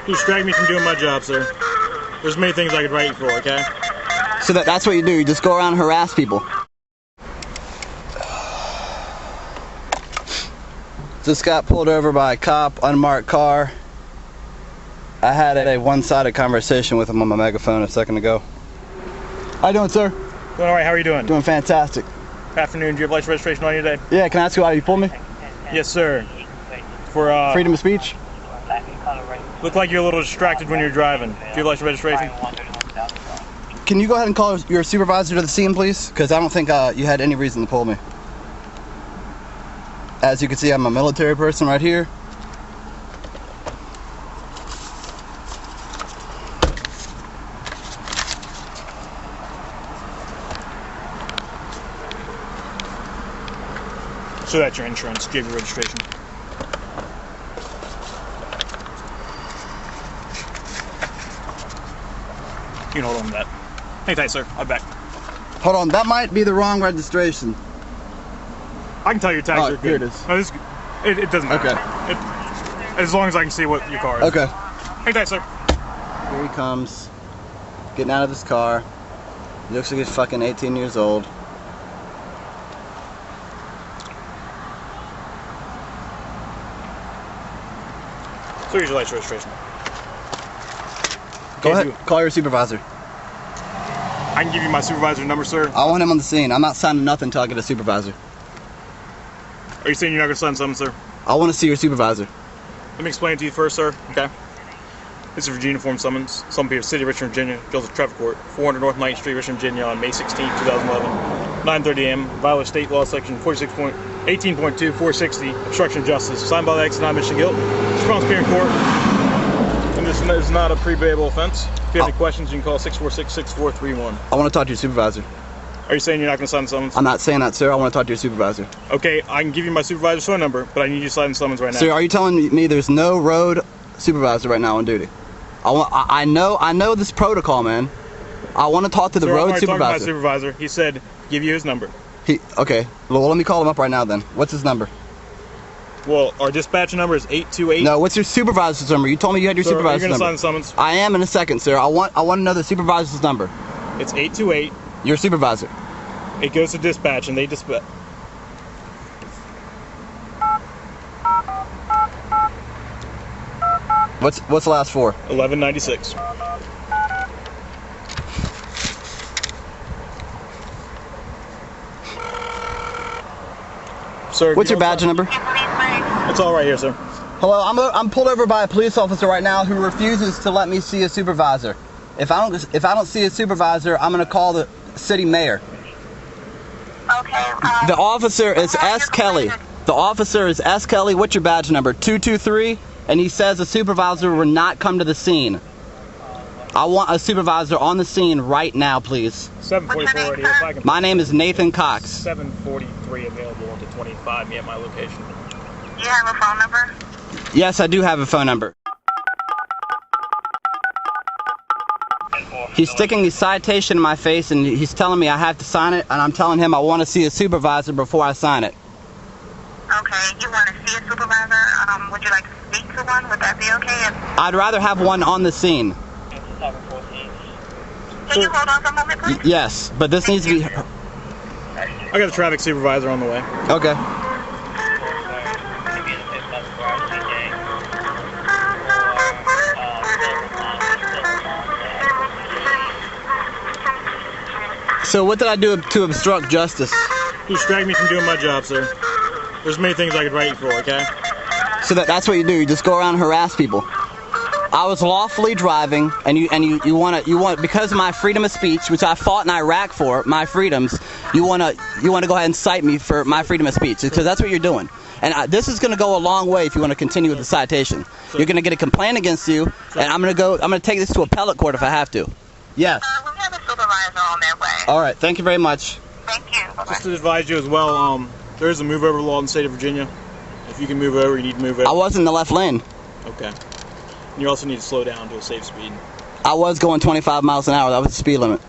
You distract me from doing my job, sir. There's many things I could write you for, okay? So that's what you do. You just go around and harass people. Just got pulled over by a cop, unmarked car. I had a one-sided conversation with him on my megaphone a second ago. How you doing, sir? Doing all right. How are you doing? Doing fantastic. Afternoon. Do you have license registration on you today? Yeah, can I ask you why you pulled me? Yes, sir. For freedom of speech? Looked like you're a little distracted when you're driving. Do you have license registration? Can you go ahead and call your supervisor to the scene, please? Because I don't think you had any reason to pull me. As you can see, I'm a military person right here. So that's your insurance. Do you have your registration? You can hold on to that. Hang tight, sir. I'll be back. Hold on, that might be the wrong registration. I can tell your tags are good. Here it is. No, it doesn't matter. Okay. As long as I can see what your car is. Okay. Hang tight, sir. Here he comes. Getting out of his car. He looks like he's fucking 18 years old. So here's your license registration. Go ahead, call your supervisor. I can give you my supervisor's number, sir. I want him on the scene. I'm not signing nothing until I get a supervisor. Are you saying you're not going to sign something, sir? I want to see your supervisor. Let me explain it to you first, sir. Okay. This is Virginia Form Summons. Summon Peter City, Richmond, Virginia. Joseph Traffic Court, 400 North 9th Street, Richmond, Virginia, on May 16, 2011, 9:30 a.m. Violate state law section 18.2, 460, obstruction of justice. Signed by the ex non-admission guilt. Response appear in court. And this is not a pre-bailable offense. If you have any questions, you can call 646-6431. I want to talk to your supervisor. Are you saying you're not going to sign the summons? I'm not saying that, sir. I want to talk to your supervisor. Okay, I can give you my supervisor's phone number, but I need you to sign the summons right now. Sir, are you telling me there's no road supervisor right now on duty? I know this protocol, man. I want to talk to the road supervisor. Talking to my supervisor. He said give you his number. Okay. Well, let me call him up right now then. What's his number? Well, our dispatch number is 828. No, what's your supervisor's number? You told me you had your supervisor's number. Are you going to sign the summons? I am in a second, sir. I want to know the supervisor's number. It's 828. Your supervisor. It goes to dispatch and they dispatch. What's the last four? 1196. Sir, what's your badge number? It's all right here, sir. Hello, I'm pulled over by a police officer right now who refuses to let me see a supervisor. If I don't see a supervisor, I'm gonna call the city mayor. Okay. The officer is S. Kelly. The officer is S. Kelly. What's your badge number? 223. And he says the supervisor will not come to the scene. I want a supervisor on the scene right now, please. 744 right here. If I can. My name is Nathan Cox. 743 available to 25 me at my location. Do you have a phone number? Yes, I do have a phone number. He's sticking the citation in my face and he's telling me I have to sign it, and I'm telling him I want to see a supervisor before I sign it. Okay, you want to see a supervisor? Would you like to speak to one? Would that be okay? I'd rather have one on the scene. Can you hold on for a moment, please? Yes, but this needs to be... I got a traffic supervisor on the way. Okay. So what did I do to obstruct justice? You distract me from doing my job, sir. There's many things I could write you for, okay? So that's what you do. You just go around and harass people. I was lawfully driving, and you want because of my freedom of speech, which I fought in Iraq for, my freedoms. You want to go ahead and cite me for my freedom of speech, because that's what you're doing. And this is going to go a long way if you want to continue with the citation. You're going to get a complaint against you, and I'm going to take this to appellate court if I have to. Yes. We have a supervisor on their way. All right. Thank you very much. Thank you. Bye-bye. Just to advise you as well, there is a move over law in the state of Virginia. If you can move over, you need to move over. I was in the left lane. Okay. And you also need to slow down to a safe speed. I was going 25 miles an hour. That was the speed limit.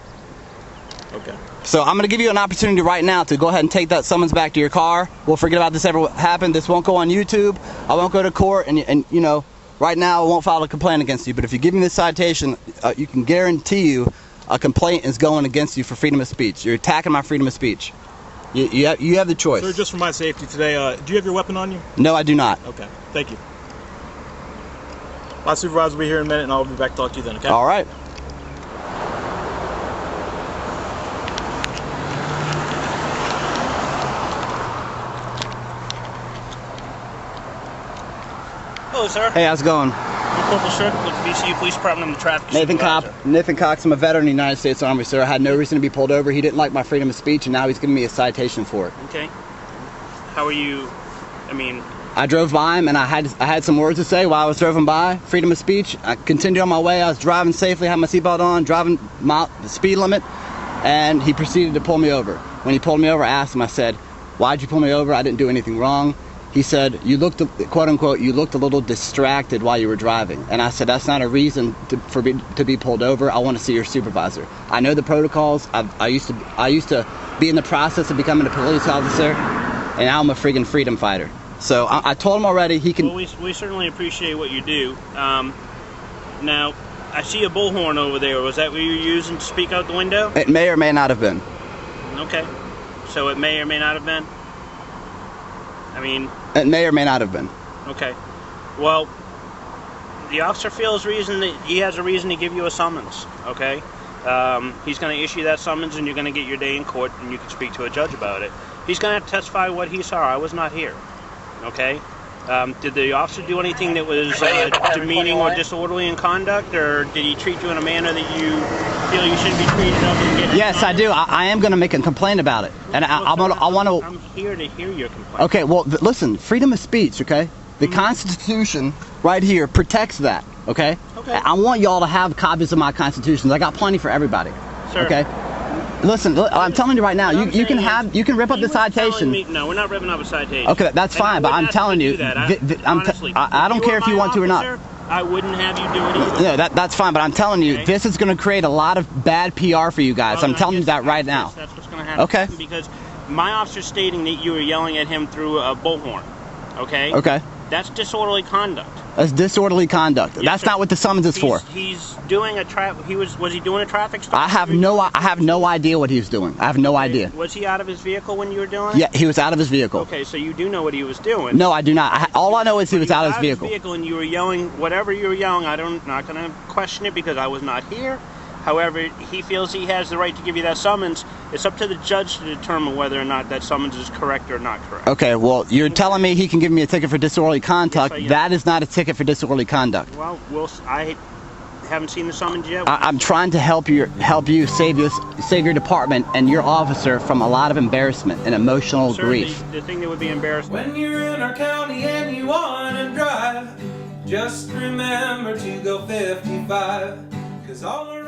Okay. So I'm going to give you an opportunity right now to go ahead and take that summons back to your car. We'll forget about this ever happened. This won't go on YouTube. I won't go to court, and you know, right now I won't file a complaint against you, but if you give me this citation, you can guarantee you a complaint is going against you for freedom of speech. You're attacking my freedom of speech. You have the choice. Sir, just for my safety today, do you have your weapon on you? No, I do not. Okay, thank you. My supervisor will be here in a minute, and I'll be back to talk to you then, okay? All right. Hello, sir. Hey, how's it going? I'm Corporal Strick with the VCU Police Department. I'm the traffic Nathan supervisor. Cox. I'm a veteran of the United States Army, sir. I had no reason to be pulled over. He didn't like my freedom of speech, and now he's giving me a citation for it. Okay. How are you? I mean, I drove by him, and I had some words to say while I was driving by. Freedom of speech. I continued on my way. I was driving safely, had my seatbelt on, driving the speed limit, and he proceeded to pull me over. When he pulled me over, I asked him, I said, "Why'd you pull me over? I didn't do anything wrong." He said, "You looked, quote unquote, you looked a little distracted while you were driving." And I said, "That's not a reason to be pulled over. I want to see your supervisor. I know the protocols. I used to be in the process of becoming a police officer, and now I'm a friggin' freedom fighter." So I told him already he can. Well, we certainly appreciate what you do. Now, I see a bullhorn over there. Was that what you were using to speak out the window? It may or may not have been. Okay. So it may or may not have been? I mean... It may or may not have been. Okay. Well, the officer feels reason that he has a reason to give you a summons, okay? He's going to issue that summons, and you're going to get your day in court, and you can speak to a judge about it. He's going to have to testify what he saw. I was not here, okay? Did the officer do anything that was demeaning or disorderly in conduct, or did he treat you in a manner that you feel you shouldn't be treated up and get? Yes, I do. I am going to make a complaint about it, and I want to. I'm here to hear your complaint. Okay, well, listen, freedom of speech, okay? The Constitution right here protects that, okay? Okay. I want y'all to have copies of my Constitutions. I got plenty for everybody, Sir. okay? Listen, I'm telling you right now, you can rip up the citation. No, we're not ripping up a citation. Okay, that's fine, but I'm telling you, honestly, I don't care if you want to or not. I wouldn't have you do it either. No, that's fine, but I'm telling you, this is going to create a lot of bad PR for you guys. Well, I'm telling you that right now. That's what's going to happen. Okay. Because my officer's stating that you were yelling at him through a bullhorn. Okay? Okay. That's disorderly conduct. That's disorderly conduct. Yes, that's sir. not what the summons is for. He's doing a was he doing a traffic stop? I have no idea what he was doing. I have no idea. Was he out of his vehicle when you were doing it? Yeah, he was out of his vehicle. Okay, so you do know what he was doing. No, I do not. All I know is he was out of his vehicle. And you were yelling whatever you were yelling. I'm not going to question it because I was not here. However, he feels he has the right to give you that summons. It's up to the judge to determine whether or not that summons is correct or not correct. Okay, well, you're telling me he can give me a ticket for disorderly conduct. Yes, that is not a ticket for disorderly conduct. Well, I haven't seen the summons yet. I'm trying to help you save your department and your officer from a lot of embarrassment and emotional grief. The thing that would be embarrassing. When you're in our county and you want to drive, just remember to go 55, 'cause all